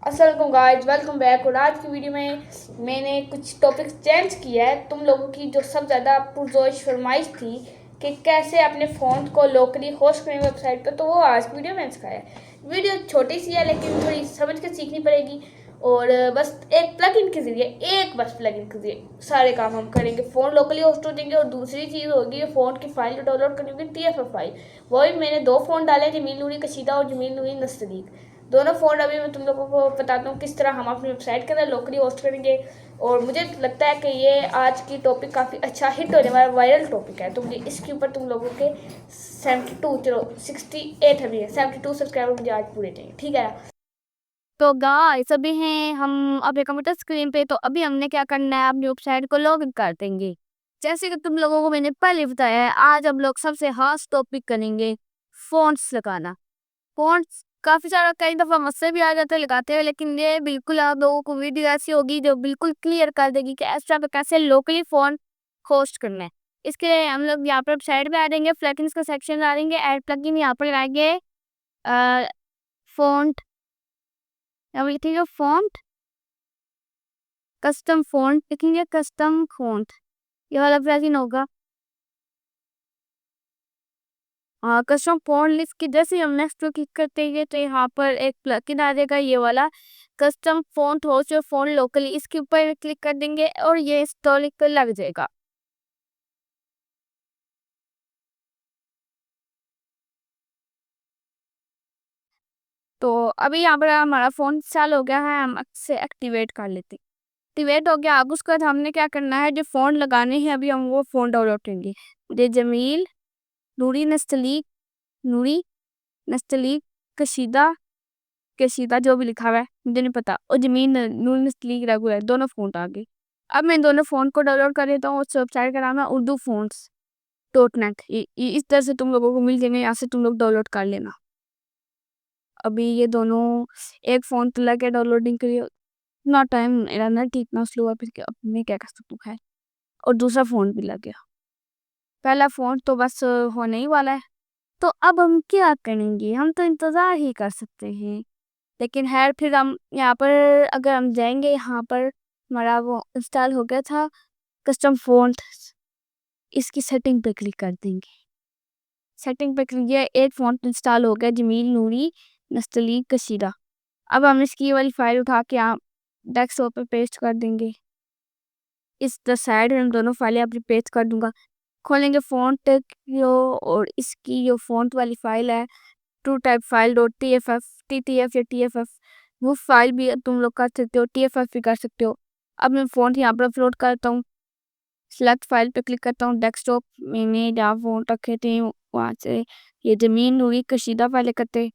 अस्सलाम guys, welcome back. और आज की वीडियो में मैंने कुछ टॉपिक्स चेंज किया है। तुम लोगों की जो सब ज़्यादा पुरजोश फरमाइश थी कि कैसे अपने फ़ोन को लोकली होस्ट करें वेबसाइट पर, तो वो आज की वीडियो में सिखाया है। वीडियो छोटी सी है लेकिन थोड़ी समझ के सीखनी पड़ेगी। और बस एक प्लगइन के ज़रिए प्लगइन के ज़रिए सारे काम हम करेंगे। फ़ोन लोकली होस्ट हो जाएंगे। और दूसरी चीज़ होगी, फ़ोन की फ़ाइल जो डाउनलोड करनी होगी TFF फाइल। वही मैंने दो फ़ोन डाले, जमील नूरी कशीदा और जमील नूरी नस्तलीक। दोनों फ़ोन अभी मैं तुम लोगों को बताता हूँ किस तरह हम अपनी वेबसाइट के अंदर लोकली होस्ट करेंगे। और मुझे लगता है कि ये आज की टॉपिक काफ़ी अच्छा हिट होने वाला वायरल टॉपिक है, तो मुझे इसके ऊपर तुम लोगों के 68 अभी है, 72 सब्सक्राइबर मुझे आज पूरे चाहिए, ठीक है। तो गाइस अभी हैं हम अपने कंप्यूटर स्क्रीन पे। तो अभी हमने क्या करना है, अपनी वेबसाइट को लॉगिन कर देंगे। जैसे कि तुम लोगों को मैंने पहले बताया है, आज हम लोग सबसे खास टॉपिक करेंगे फ़ॉन्ट्स लगाना। फ़ॉन्ट्स काफ़ी सारा कई दफ़ा मुझसे भी आ जाता है लगाते हुए, लेकिन ये बिल्कुल आप लोगों को वीडियो ऐसी होगी जो बिल्कुल क्लियर कर देगी कि इस तरह पे कैसे लोकली फ़ॉन्ट होस्ट करना है। इसके लिए हम लोग यहाँ पर वेबसाइट पे आ जाएंगे, प्लगइन्स का सेक्शन आ जाएंगे, ऐड प्लगइन यहाँ पर आएंगे, फ़ॉन्ट अब लिखेंगे फ़ॉन्ट, कस्टम फ़ॉन्ट लिखेंगे, कस्टम फ़ॉन्ट ये वाला प्लगइन होगा। कस्टम फ़ॉन्ट लिस्ट के जैसे ही हम नेक्स्ट पे क्लिक करते हैं तो यहाँ पर एक प्लगइन आ जाएगा, ये वाला custom font host your phone locally. इसके ऊपर क्लिक कर देंगे और ये इंस्टॉल कर लग जाएगा। तो अभी यहाँ पर हमारा फ़ोन चालू हो गया है, हम इसे एक्टिवेट कर लेते हैं। एक्टिवेट हो गया। अब उसके बाद हमने क्या करना है, जो फ़ोन लगाने हैं अभी हम वो फ़ोन डाउनलोड करेंगे। ये जमील नूरी नस्तलीक, नूरी नस्तलीक कशीदा, कशीदा जो भी लिखा हुआ है मुझे नहीं पता, और जमीन नून नस्लीक रेगुलर दोनों फ़ोन आ गए। अब मैं दोनों फ़ोन को डाउनलोड कर लेता हूँ। उस वेबसाइट का नाम है उर्दू फ़ोन्स .net। इस तरह से तुम लोगों को मिल जाएंगे, यहाँ से तुम लोग डाउनलोड कर लेना। अभी ये दोनों एक फ़ोन तो लगे डाउनलोडिंग के लिए, इतना टाइम मेरा नेट इतना स्लो है, फिर अब मैं क्या कर सकती हूँ। है और दूसरा फ़ोन भी लग गया। पहला फ़ोन तो बस होने ही वाला है। तो अब हम क्या करेंगे, हम तो इंतज़ार ही कर सकते हैं। लेकिन खैर फिर हम यहाँ पर अगर हम जाएंगे, यहाँ पर हमारा वो इंस्टॉल हो गया था कस्टम फ़ॉन्ट, इसकी सेटिंग पे क्लिक कर देंगे। सेटिंग पे क्लिक किया, एक फ़ॉन्ट इंस्टॉल हो गया, जमील नूरी नस्तलीक कशीदा। अब हम इसकी ये वाली फाइल उठा के यहाँ डेस्कटॉप पे पेस्ट कर देंगे। इस द साइड हम दोनों फाइलें अपनी पेस्ट कर दूंगा। खोलेंगे फ़ॉन्ट यो, और इसकी जो फ़ॉन्ट वाली फाइल है two type file dot TFF, TTF या TFF, वो फाइल भी तुम लोग कर सकते हो, TFF भी कर सकते हो। अब मैं फ़ॉन्ट यहाँ पर अपलोड करता हूँ, सेलेक्ट फाइल पे क्लिक करता हूँ, डेस्कटॉप मैंने जहाँ फ़ॉन्ट रखे थे वहाँ से ये जमीन नूरी कशीदा फाइल करते,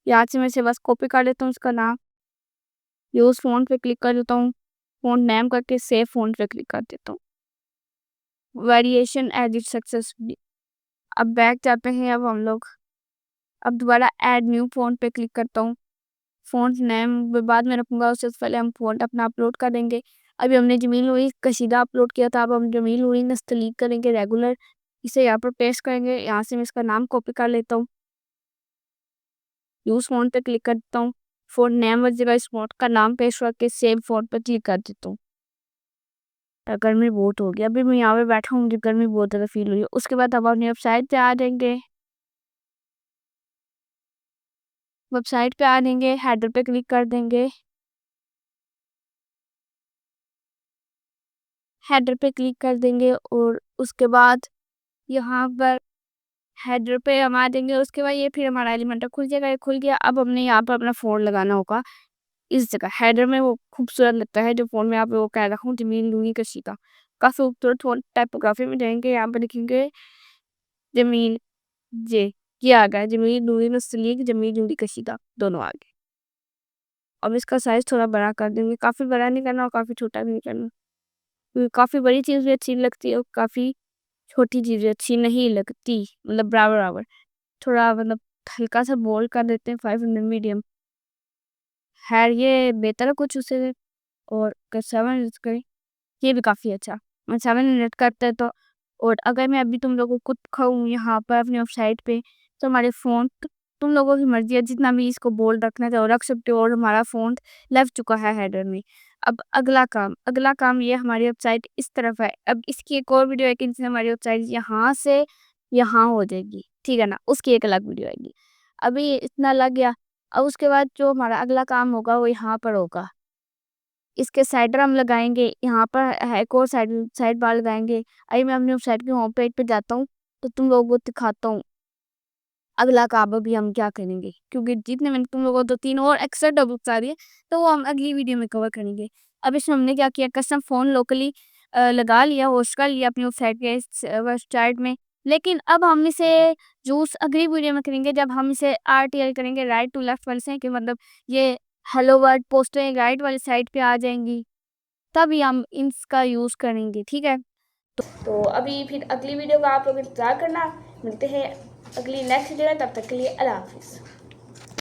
यहाँ से मैं से बस कॉपी कर लेता हूँ उसका नाम, यूज़ फ़ॉन्ट पे क्लिक कर देता हूँ, फ़ॉन्ट नेम करके सेव फ़ॉन्ट पे क्लिक कर देता हूँ। Variation edit successfully. अब बैक जाते हैं अब हम लोग। अब दोबारा ऐड न्यू फ़ॉन्ट पे क्लिक करता हूँ, फ़ॉन्ट नेम बाद में रखूँगा, उससे पहले हम फ़ॉन्ट अपना अपलोड कर देंगे। अभी हमने जमील नूरी कशीदा अपलोड किया था, अब हम जमील नूरी नस्तलीक करेंगे रेगुलर। इसे यहाँ पर पेस्ट करेंगे, यहाँ से मैं इसका नाम कॉपी कर लेता हूँ, यूज़ फ़ॉन्ट पे क्लिक करता हूँ, फ़ॉन्ट नेम और जगह इस फ़ॉन्ट का नाम पेस्ट करके सेव फ़ॉन्ट पे क्लिक कर देता हूँ। गर्मी बहुत हो गई, अभी मैं यहाँ पे बैठा हूँ, मुझे गर्मी बहुत ज़्यादा फील हुई है। उसके बाद हम अपनी वेबसाइट पे आ जाएंगे, वेबसाइट पे आ जाएंगे, हेडर पे क्लिक कर देंगे, हेडर पे क्लिक कर देंगे और उसके बाद यहाँ पर हेडर पे हम आ देंगे। उसके बाद ये फिर हमारा एलिमेंटर खुल जाएगा, ये खुल गया। अब हमने यहाँ पर अपना फ़ोन लगाना होगा इस जगह हेडर में, वो खूबसूरत लगता है जो फ़ोन में आप वो कह रखा हूँ जमीन लूनी कशीदा, काफ़ी खूबसूरत फ़ोन। टाइपोग्राफी में जाएंगे, यहाँ पर लिखेंगे जमील जे, ये आ गया जमील लूनी नस्लीक जमील लूनी कशीदा दोनों आ गए। अब इसका साइज़ थोड़ा बड़ा कर देंगे, काफ़ी बड़ा नहीं करना और काफ़ी छोटा भी नहीं करना, क्योंकि काफ़ी बड़ी चीज़ भी अच्छी लगती है और काफ़ी छोटी चीज़ें अच्छी नहीं लगती, मतलब बराबर बराबर। थोड़ा मतलब हल्का सा बोल्ड कर देते हैं, 500 मीडियम। खैर ये बेहतर है कुछ उससे। और अगर 7 यूज़ करें ये भी काफ़ी अच्छा, मैं 7 मिनट करते हैं तो। और अगर मैं अभी तुम लोगों को दिखाऊँ यहाँ पर अपनी वेबसाइट पे, तो हमारे फ़ोन तुम लोगों की मर्जी है, जितना भी इसको बोल्ड रखना चाहो रख सकते हो। और हमारा फ़ॉन्ट लग चुका है हेडर में। अब अगला काम ये हमारी वेबसाइट इस तरफ है। अब इसकी एक और वीडियो है कि जिससे हमारी वेबसाइट यहाँ से यहाँ हो जाएगी, ठीक है ना? उसकी एक अलग वीडियो आएगी। अभी इतना लग गया, अब उसके बाद जो हमारा अगला काम होगा वो यहाँ पर होगा। इसके साइडर हम लगाएँगे, यहाँ पर एक और साइड बार लगाएँगे। अभी मैं अपनी वेबसाइट की होम पेज पे जाता हूँ, तो तुम लोगों को दिखाता हूँ अगला काम अभी हम क्या करेंगे, क्योंकि जितने मैंने तुम लोगों को 2-3 और एक्स्ट्रा टॉपिक बता दिए, तो वो हम अगली वीडियो में कवर करेंगे। अब इसमें हमने क्या किया, कस्टम फ़ोन लोकली लगा लिया, होस्ट कर लिया अपनी वेबसाइट के वेबसाइट में। लेकिन अब हम इसे यूज़ अगली वीडियो में करेंगे, जब हम इसे आरटीएल करेंगे, राइट टू लेफ्ट वाले से, कि मतलब ये हेलो वर्ल्ड पोस्टें राइट वाली साइड पे आ जाएँगी, तभी हम इसका यूज़ करेंगे, ठीक है? तो अभी फिर अगली वीडियो का आप लोग इंतज़ार करना। मिलते हैं अगली नेक्स्ट वीडियो में, तब तक के लिए अल्लाह हाफ़िज़।